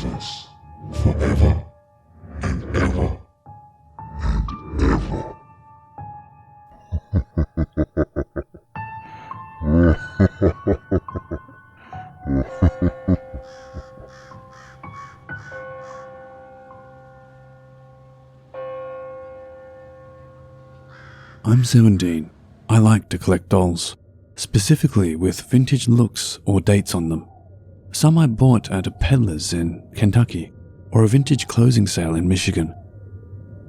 with us forever and ever and ever. I'm 17. I like to collect dolls, specifically with vintage looks or dates on them. Some I bought at a peddler's in Kentucky or a vintage closing sale in Michigan.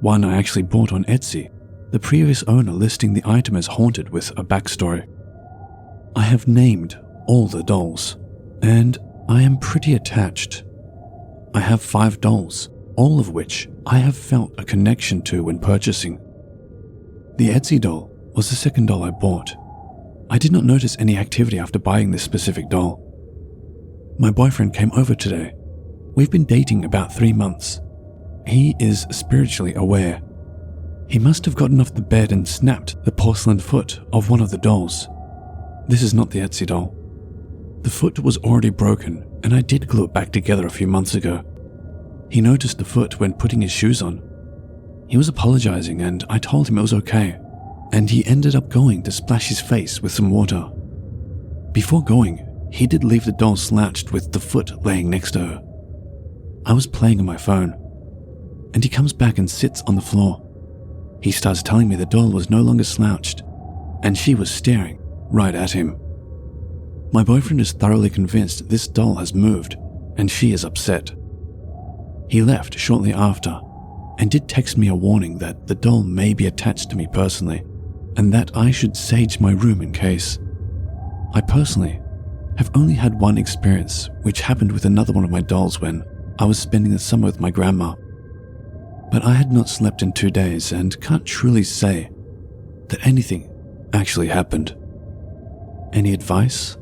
One I actually bought on Etsy, the previous owner listing the item as haunted with a backstory. I have named all the dolls, and I am pretty attached. I have 5 dolls, all of which I have felt a connection to when purchasing. The Etsy doll was the second doll I bought. I did not notice any activity after buying this specific doll. My boyfriend came over today. We've been dating about 3 months. He is spiritually aware. He must have gotten off the bed and snapped the porcelain foot of one of the dolls. This is not the Etsy doll. The foot was already broken, and I did glue it back together a few months ago. He noticed the foot when putting his shoes on. He was apologizing, and I told him it was okay, and he ended up going to splash his face with some water. Before going, he did leave the doll slouched with the foot laying next to her. I was playing on my phone, and he comes back and sits on the floor. He starts telling me the doll was no longer slouched, and she was staring right at him. My boyfriend is thoroughly convinced this doll has moved, and she is upset. He left shortly after, and did text me a warning that the doll may be attached to me personally, and that I should sage my room in case. I personally have only had one experience, which happened with another one of my dolls when I was spending the summer with my grandma. But I had not slept in 2 days and can't truly say that anything actually happened. Any advice?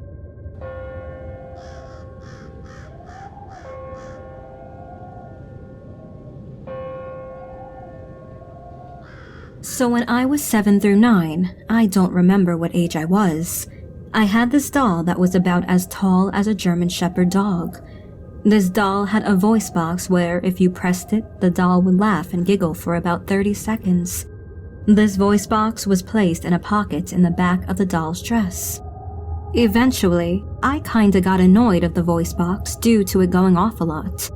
So when I was 7 through 9, I don't remember what age I was, I had this doll that was about as tall as a German Shepherd dog. This doll had a voice box where if you pressed it, the doll would laugh and giggle for about 30 seconds. This voice box was placed in a pocket in the back of the doll's dress. Eventually, I kinda got annoyed of the voice box due to it going off a lot.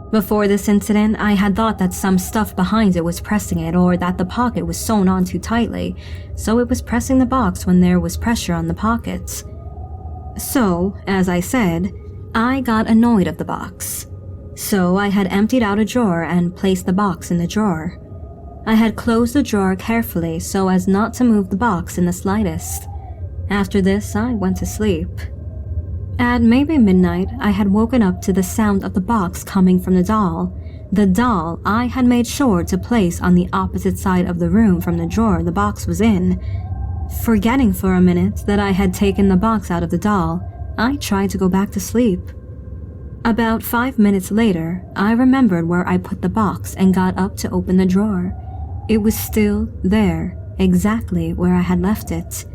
Before this incident, I had thought that some stuff behind it was pressing it or that the pocket was sewn on too tightly, so it was pressing the box when there was pressure on the pocket. So, as I said, I got annoyed of the box. So I had emptied out a drawer and placed the box in the drawer. I had closed the drawer carefully so as not to move the box in the slightest. After this, I went to sleep. At maybe midnight, I had woken up to the sound of the box coming from the doll I had made sure to place on the opposite side of the room from the drawer the box was in. Forgetting for a minute that I had taken the box out of the doll, I tried to go back to sleep. About 5 minutes later, I remembered where I put the box and got up to open the drawer. It was still there, exactly where I had left it.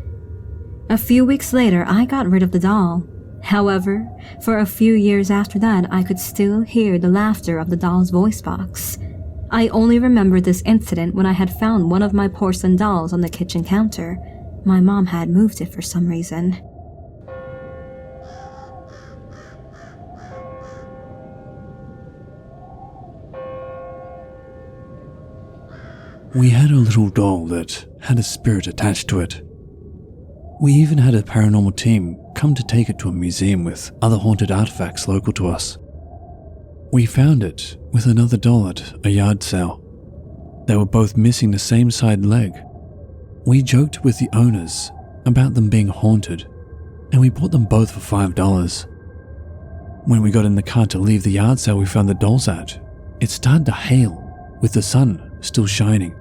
A few weeks later, I got rid of the doll. However, for a few years after that, I could still hear the laughter of the doll's voice box. I only remembered this incident when I had found one of my porcelain dolls on the kitchen counter. My mom had moved it for some reason. We had a little doll that had a spirit attached to it. We even had a paranormal team come to take it to a museum with other haunted artifacts local to us. We found it with another doll at a yard sale. They were both missing the same side leg. We joked with the owners about them being haunted, and we bought them both for $5. When we got in the car to leave the yard sale we found the dolls at, it started to hail with the sun still shining.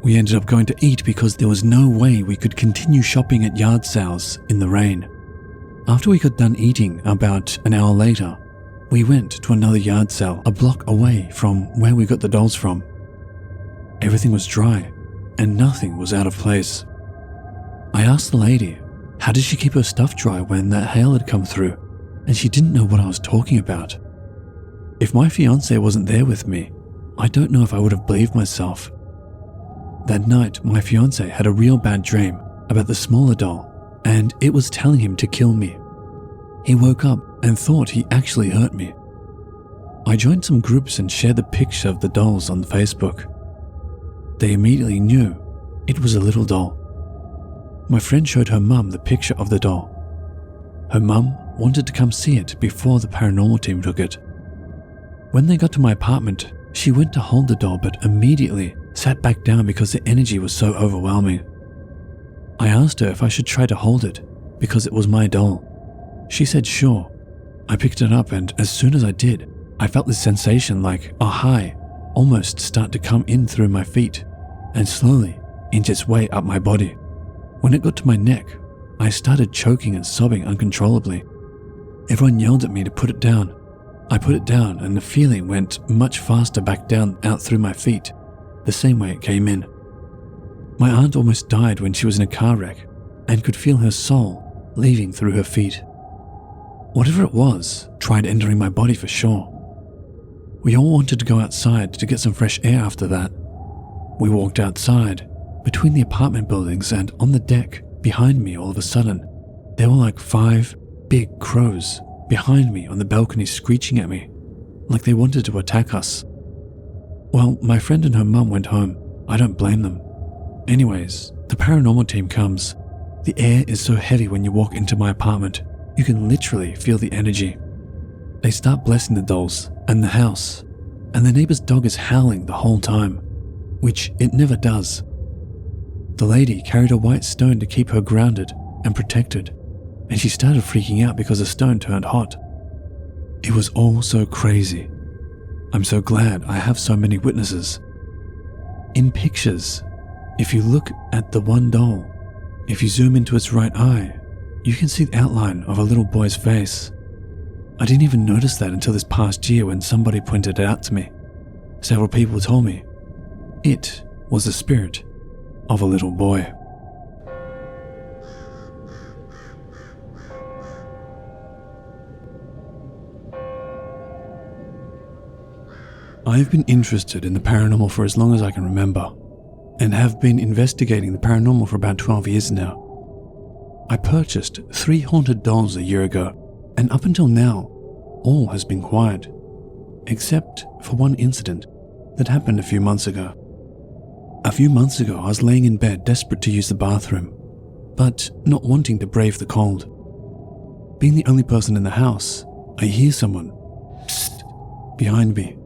We ended up going to eat because there was no way we could continue shopping at yard sales in the rain. After we got done eating about an hour later, we went to another yard sale a block away from where we got the dolls from. Everything was dry and nothing was out of place. I asked the lady, how did she keep her stuff dry when that hail had come through, and she didn't know what I was talking about. If my fiancé wasn't there with me, I don't know if I would have believed myself. That night, my fiancé had a real bad dream about the smaller doll, and it was telling him to kill me. He woke up and thought he actually hurt me. I joined some groups and shared the picture of the dolls on Facebook. They immediately knew it was a little doll. My friend showed her mum the picture of the doll. Her mum wanted to come see it before the paranormal team took it. When they got to my apartment, she went to hold the doll but immediately sat back down because the energy was so overwhelming. I asked her if I should try to hold it because it was my doll. She said sure. I picked it up, and as soon as I did, I felt this sensation like a high almost start to come in through my feet and slowly inch its way up my body. When it got to my neck, I started choking and sobbing uncontrollably. Everyone yelled at me to put it down. I put it down, and the feeling went much faster back down out through my feet, the same way it came in. My aunt almost died when she was in a car wreck and could feel her soul leaving through her feet. Whatever it was tried entering my body for sure. We all wanted to go outside to get some fresh air after that. We walked outside between the apartment buildings, and on the deck behind me, all of a sudden, there were like 5 big crows behind me on the balcony screeching at me, like they wanted to attack us. Well, my friend and her mum went home. I don't blame them. Anyways, the paranormal team comes. The air is so heavy when you walk into my apartment, you can literally feel the energy. They start blessing the dolls and the house, and the neighbor's dog is howling the whole time, which it never does. The lady carried a white stone to keep her grounded and protected, and she started freaking out because the stone turned hot. It was all so crazy. I'm so glad I have so many witnesses. In pictures, if you look at the one doll, if you zoom into its right eye, you can see the outline of a little boy's face. I didn't even notice that until this past year when somebody pointed it out to me. Several people told me it was the spirit of a little boy. I've been interested in the paranormal for as long as I can remember, and have been investigating the paranormal for about 12 years now. I purchased 3 haunted dolls a year ago, and up until now, all has been quiet, except for one incident that happened a few months ago. A few months ago, I was laying in bed desperate to use the bathroom, but not wanting to brave the cold. Being the only person in the house, I hear someone psst behind me.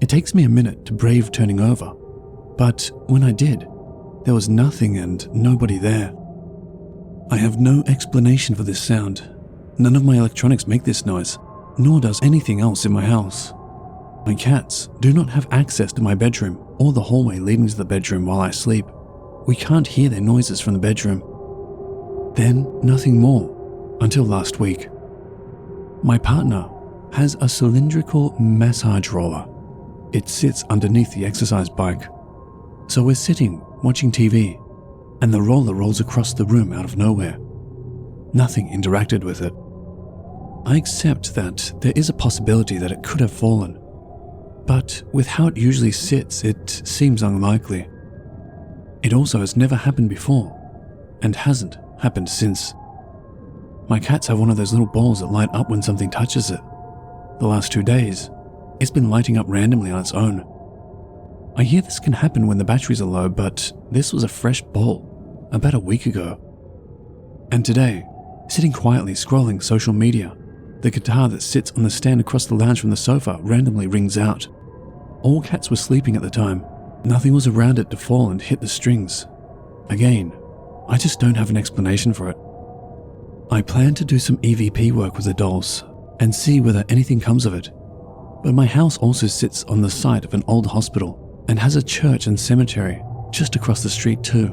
It takes me a minute to brave turning over, but when I did, there was nothing and nobody there. I have no explanation for this sound. None of my electronics make this noise, nor does anything else in my house. My cats do not have access to my bedroom or the hallway leading to the bedroom while I sleep. We can't hear their noises from the bedroom. Then nothing more until last week. My partner has a cylindrical massage roller. It sits underneath the exercise bike. So we're sitting watching TV, and the roller rolls across the room out of nowhere. Nothing interacted with it. I accept that there is a possibility that it could have fallen, but with how it usually sits, it seems unlikely. It also has never happened before, and hasn't happened since. My cats have one of those little balls that light up when something touches it. The last 2 days, it's been lighting up randomly on its own. I hear this can happen when the batteries are low, but this was a fresh ball about a week ago. And today, sitting quietly scrolling social media, the guitar that sits on the stand across the lounge from the sofa randomly rings out. All cats were sleeping at the time. Nothing was around it to fall and hit the strings. Again, I just don't have an explanation for it. I plan to do some EVP work with the dolls and see whether anything comes of it. But my house also sits on the site of an old hospital and has a church and cemetery just across the street too.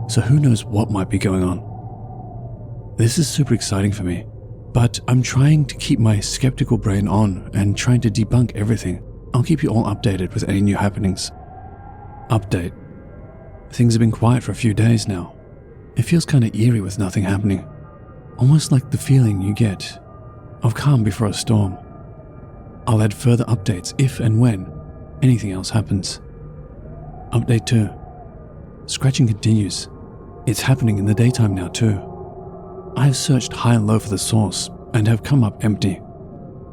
So who knows what might be going on. This is super exciting for me, but I'm trying to keep my skeptical brain on and trying to debunk everything. I'll keep you all updated with any new happenings. Update. Things have been quiet for a few days now. It feels kind of eerie with nothing happening. Almost like the feeling you get of calm before a storm. I'll add further updates if and when anything else happens. Update 2. Scratching continues. It's happening in the daytime now too. I have searched high and low for the source and have come up empty.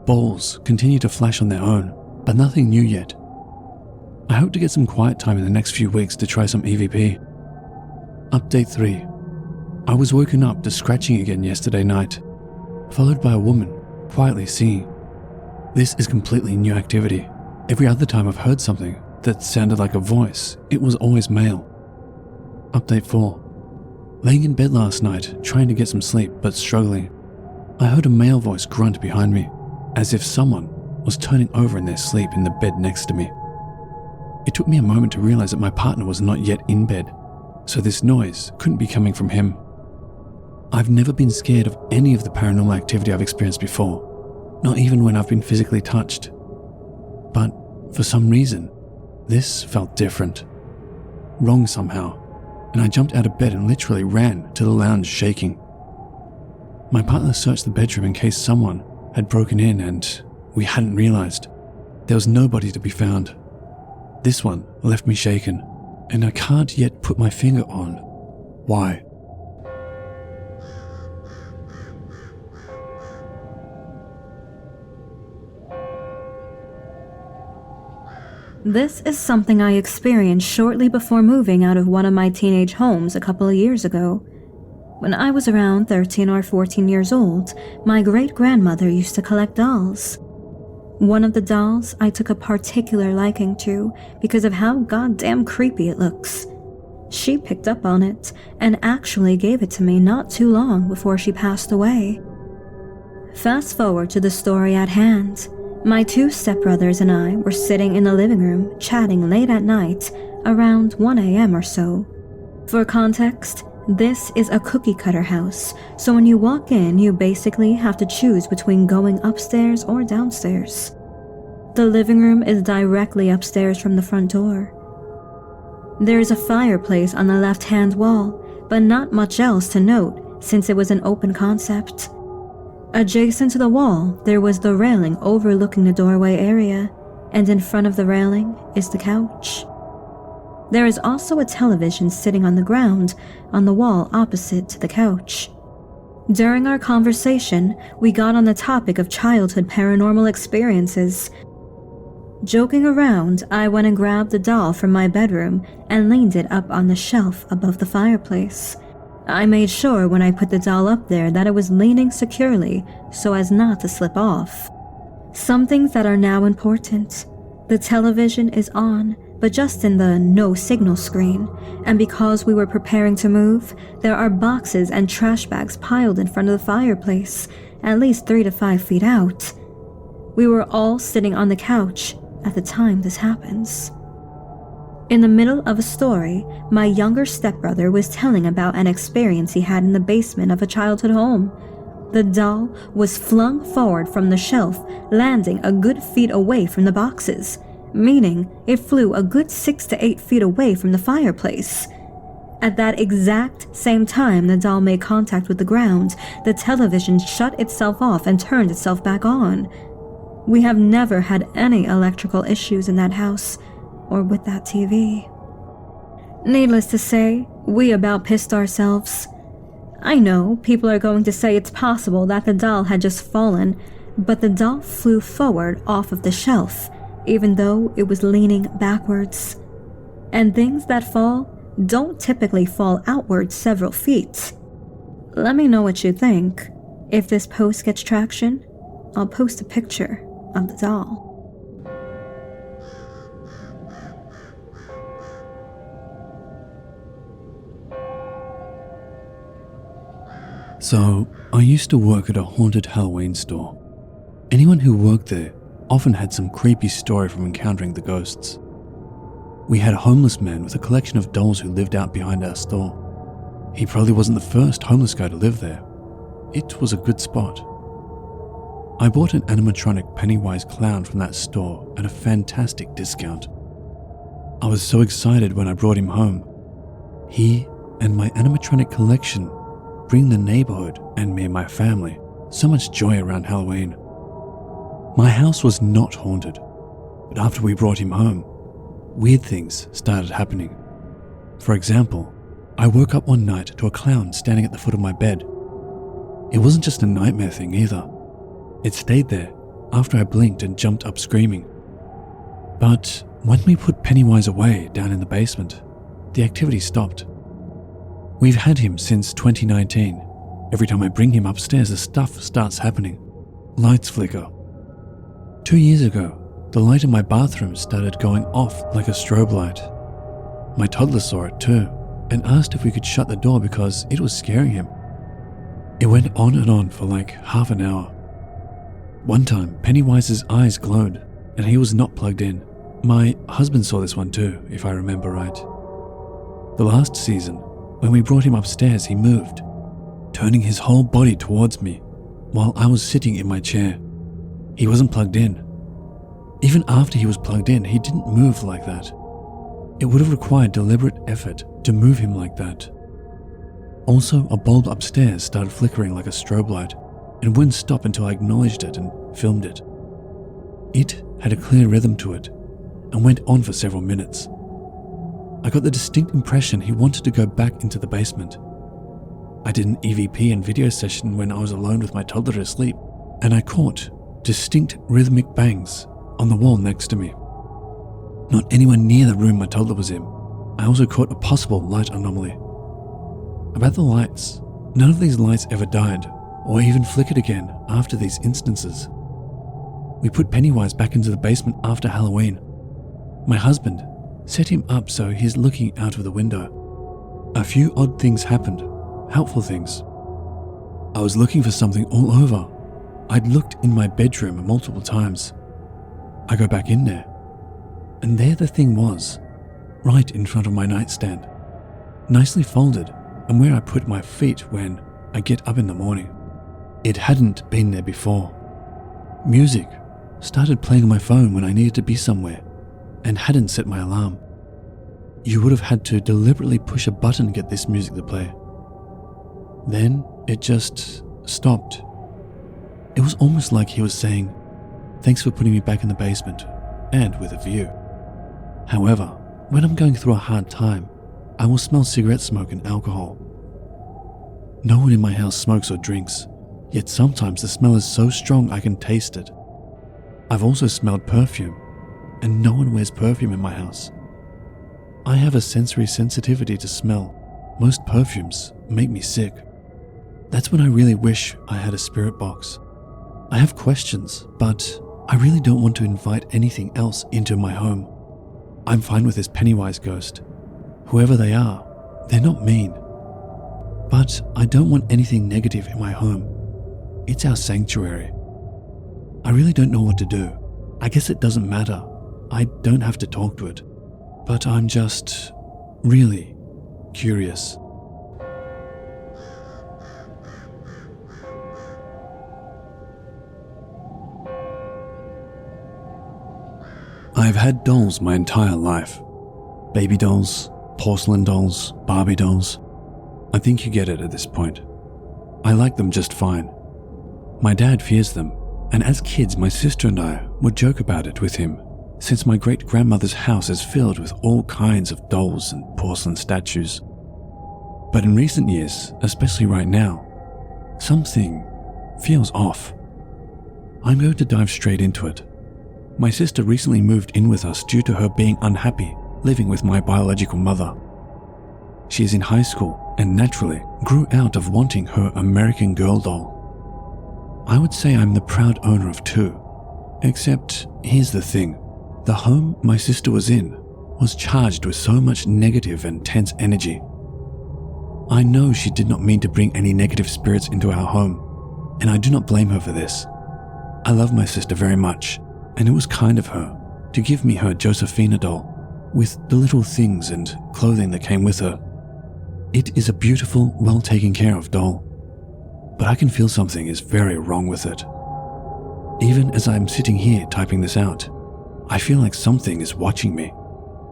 Balls continue to flash on their own, but nothing new yet. I hope to get some quiet time in the next few weeks to try some EVP. Update 3. I was woken up to scratching again yesterday night, followed by a woman quietly singing. This is completely new activity. Every other time I've heard something that sounded like a voice, it was always male. Update 4. Laying in bed last night, trying to get some sleep but struggling, I heard a male voice grunt behind me, as if someone was turning over in their sleep in the bed next to me. It took me a moment to realize that my partner was not yet in bed, so this noise couldn't be coming from him. I've never been scared of any of the paranormal activity I've experienced before, not even when I've been physically touched. But for some reason, this felt different. Wrong somehow, and I jumped out of bed and literally ran to the lounge shaking. My partner searched the bedroom in case someone had broken in and we hadn't realized. There was nobody to be found. This one left me shaken, and I can't yet put my finger on why. This is something I experienced shortly before moving out of one of my teenage homes a couple of years ago. When I was around 13 or 14 years old, my great-grandmother used to collect dolls. One of the dolls I took a particular liking to because of how goddamn creepy it looks. She picked up on it and actually gave it to me not too long before she passed away. Fast forward to the story at hand. My 2 stepbrothers and I were sitting in the living room chatting late at night, around 1 a.m. or so. For context, this is a cookie cutter house, so when you walk in, you basically have to choose between going upstairs or downstairs. The living room is directly upstairs from the front door. There is a fireplace on the left-hand wall, but not much else to note since it was an open concept. Adjacent to the wall, there was the railing overlooking the doorway area, and in front of the railing is the couch. There is also a television sitting on the ground on the wall opposite to the couch. During our conversation, we got on the topic of childhood paranormal experiences. Joking around, I went and grabbed the doll from my bedroom and leaned it up on the shelf above the fireplace. I made sure when I put the doll up there that it was leaning securely so as not to slip off. Some things that are now important. The television is on, but just in the no signal screen, and because we were preparing to move, there are boxes and trash bags piled in front of the fireplace, at least 3 to 5 feet out. We were all sitting on the couch at the time this happens. In the middle of a story, my younger stepbrother was telling about an experience he had in the basement of a childhood home. The doll was flung forward from the shelf, landing a good feet away from the boxes, meaning it flew a good 6 to 8 feet away from the fireplace. At that exact same time the doll made contact with the ground, the television shut itself off and turned itself back on. We have never had any electrical issues in that house, or with that TV. Needless to say, we about pissed ourselves. I know people are going to say it's possible that the doll had just fallen, but the doll flew forward off of the shelf, even though it was leaning backwards. And things that fall don't typically fall outward several feet. Let me know what you think. If this post gets traction, I'll post a picture of the doll. So, I used to work at a haunted Halloween store. Anyone who worked there often had some creepy story from encountering the ghosts. We had a homeless man with a collection of dolls who lived out behind our store. He probably wasn't the first homeless guy to live there. It was a good spot. I bought an animatronic Pennywise clown from that store at a fantastic discount. I was so excited when I brought him home. He and my animatronic collection bring the neighborhood and me and my family so much joy around Halloween. My house was not haunted, but after we brought him home, weird things started happening. For example, I woke up one night to a clown standing at the foot of my bed. It wasn't just a nightmare thing either. It stayed there after I blinked and jumped up screaming. But when we put Pennywise away down in the basement, the activity stopped. We've had him since 2019. Every time I bring him upstairs, the stuff starts happening. Lights flicker. 2 years ago, the light in my bathroom started going off like a strobe light. My toddler saw it too and asked if we could shut the door because it was scaring him. It went on and on for like half an hour. One time, Pennywise's eyes glowed and he was not plugged in. My husband saw this one too, if I remember right. The last season, when we brought him upstairs, he moved, turning his whole body towards me while I was sitting in my chair. He wasn't plugged in. Even after he was plugged in, he didn't move like that. It would have required deliberate effort to move him like that. Also, a bulb upstairs started flickering like a strobe light and wouldn't stop until I acknowledged it and filmed it. It had a clear rhythm to it and went on for several minutes. I got the distinct impression he wanted to go back into the basement. I did an EVP and video session when I was alone with my toddler asleep, and I caught distinct rhythmic bangs on the wall next to me. Not anywhere near the room my toddler was in. I also caught a possible light anomaly. About the lights, none of these lights ever died or even flickered again after these instances. We put Pennywise back into the basement after Halloween. My husband set him up so he's looking out of the window. A few odd things happened, helpful things. I was looking for something all over. I'd looked in my bedroom multiple times. I go back in there, and there the thing was, right in front of my nightstand, nicely folded and where I put my feet when I get up in the morning. It hadn't been there before. Music started playing on my phone when I needed to be somewhere and hadn't set my alarm. You would have had to deliberately push a button to get this music to play. Then it just stopped. It was almost like he was saying, "Thanks for putting me back in the basement, and with a view." However, when I'm going through a hard time, I will smell cigarette smoke and alcohol. No one in my house smokes or drinks, yet sometimes the smell is so strong I can taste it. I've also smelled perfume, and no one wears perfume in my house. I have a sensory sensitivity to smell. Most perfumes make me sick. That's when I really wish I had a spirit box. I have questions, but I really don't want to invite anything else into my home. I'm fine with this Pennywise ghost. Whoever they are, they're not mean. But I don't want anything negative in my home. It's our sanctuary. I really don't know what to do. I guess it doesn't matter. I don't have to talk to it. But I'm just really curious. I've had dolls my entire life. Baby dolls, porcelain dolls, Barbie dolls. I think you get it at this point. I like them just fine. My dad fears them, and as kids my sister and I would joke about it with him, since my great-grandmother's house is filled with all kinds of dolls and porcelain statues. But in recent years, especially right now, something feels off. I'm going to dive straight into it. My sister recently moved in with us due to her being unhappy living with my biological mother. She is in high school and naturally grew out of wanting her American Girl doll. I would say I'm the proud owner of two, except here's the thing. The home my sister was in was charged with so much negative and tense energy. I know she did not mean to bring any negative spirits into our home, and I do not blame her for this. I love my sister very much, and it was kind of her to give me her Josephina doll with the little things and clothing that came with her. It is a beautiful, well taken care of doll, but I can feel something is very wrong with it. Even as I'm sitting here typing this out, I feel like something is watching me,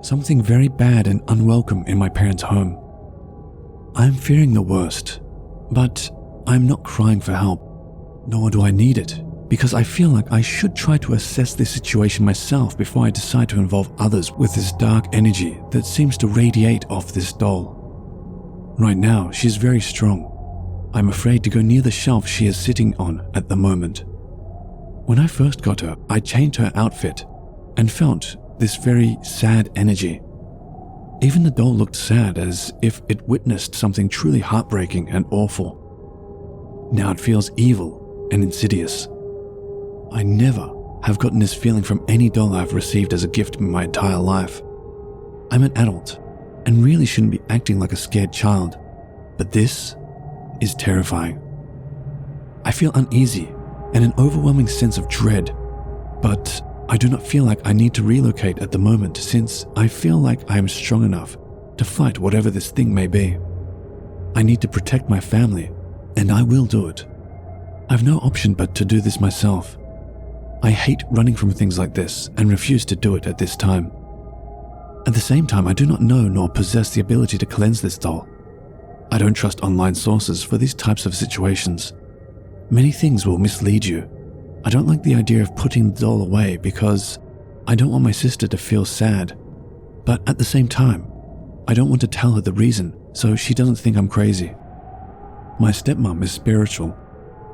something very bad and unwelcome in my parents' home. I'm fearing the worst, but I'm not crying for help, nor do I need it, because I feel like I should try to assess this situation myself before I decide to involve others with this dark energy that seems to radiate off this doll. Right now, she's very strong. I'm afraid to go near the shelf she is sitting on at the moment. When I first got her, I changed her outfit and felt this very sad energy. Even the doll looked sad, as if it witnessed something truly heartbreaking and awful. Now it feels evil and insidious. I never have gotten this feeling from any doll I've received as a gift in my entire life. I'm an adult and really shouldn't be acting like a scared child, but this is terrifying. I feel uneasy and an overwhelming sense of dread, but I do not feel like I need to relocate at the moment, since I feel like I am strong enough to fight whatever this thing may be. I need to protect my family, and I will do it. I've no option but to do this myself. I hate running from things like this and refuse to do it at this time. At the same time, I do not know nor possess the ability to cleanse this doll. I don't trust online sources for these types of situations. Many things will mislead you. I don't like the idea of putting the doll away because I don't want my sister to feel sad. But at the same time, I don't want to tell her the reason so she doesn't think I'm crazy. My stepmom is spiritual,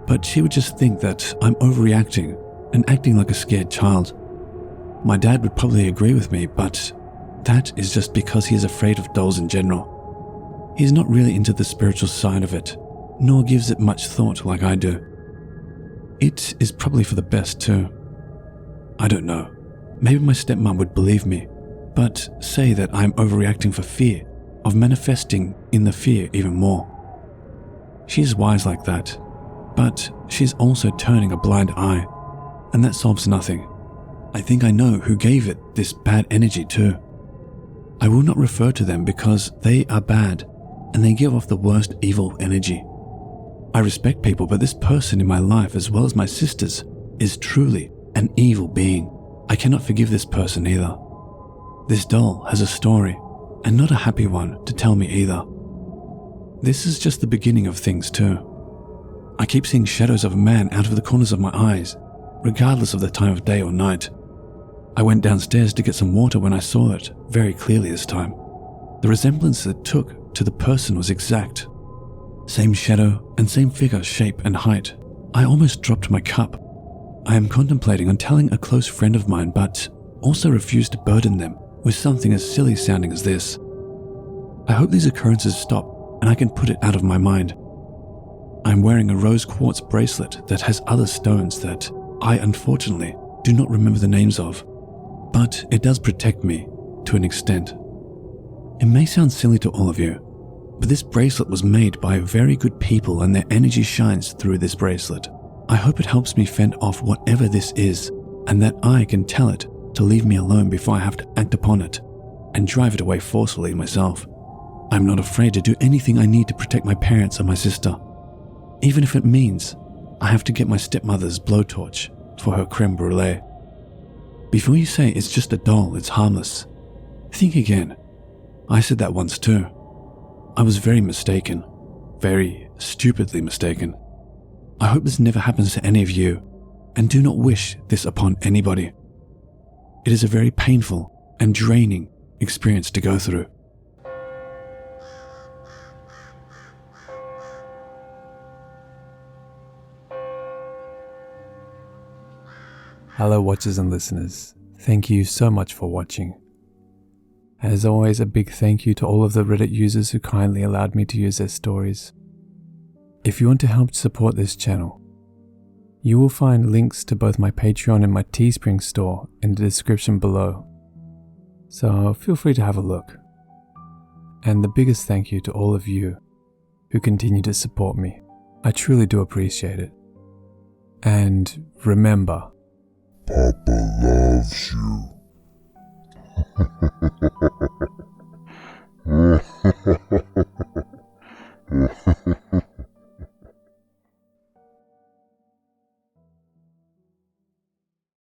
but she would just think that I'm overreacting and acting like a scared child. My dad would probably agree with me, but that is just because he is afraid of dolls in general. He is not really into the spiritual side of it, nor gives it much thought like I do. It is probably for the best too. I don't know. Maybe my stepmom would believe me, but say that I'm overreacting for fear of manifesting in the fear even more. She is wise like that, but she's also turning a blind eye, and that solves nothing. I think I know who gave it this bad energy too. I will not refer to them because they are bad and they give off the worst evil energy. I respect people, but this person in my life, as well as my sisters, is truly an evil being. I cannot forgive this person either. This doll has a story, and not a happy one to tell me either. This is just the beginning of things too. I keep seeing shadows of a man out of the corners of my eyes, regardless of the time of day or night. I went downstairs to get some water when I saw it very clearly this time. The resemblance it took to the person was exact. Same shadow and same figure, shape and height. I almost dropped my cup. I am contemplating on telling a close friend of mine, but also refuse to burden them with something as silly sounding as this. I hope these occurrences stop and I can put it out of my mind. I'm wearing a rose quartz bracelet that has other stones that I unfortunately do not remember the names of, but it does protect me to an extent. It may sound silly to all of you, but this bracelet was made by very good people and their energy shines through this bracelet. I hope it helps me fend off whatever this is, and that I can tell it to leave me alone before I have to act upon it and drive it away forcefully myself. I'm not afraid to do anything I need to protect my parents and my sister, even if it means I have to get my stepmother's blowtorch for her creme brulee. Before you say it's just a doll, it's harmless, think again. I said that once too. I was very mistaken, very stupidly mistaken. I hope this never happens to any of you, and do not wish this upon anybody. It is a very painful and draining experience to go through. Hello watchers and listeners, thank you so much for watching. As always, a big thank you to all of the Reddit users who kindly allowed me to use their stories. If you want to help support this channel, you will find links to both my Patreon and my Teespring store in the description below, so feel free to have a look. And the biggest thank you to all of you who continue to support me. I truly do appreciate it. And remember, Papa.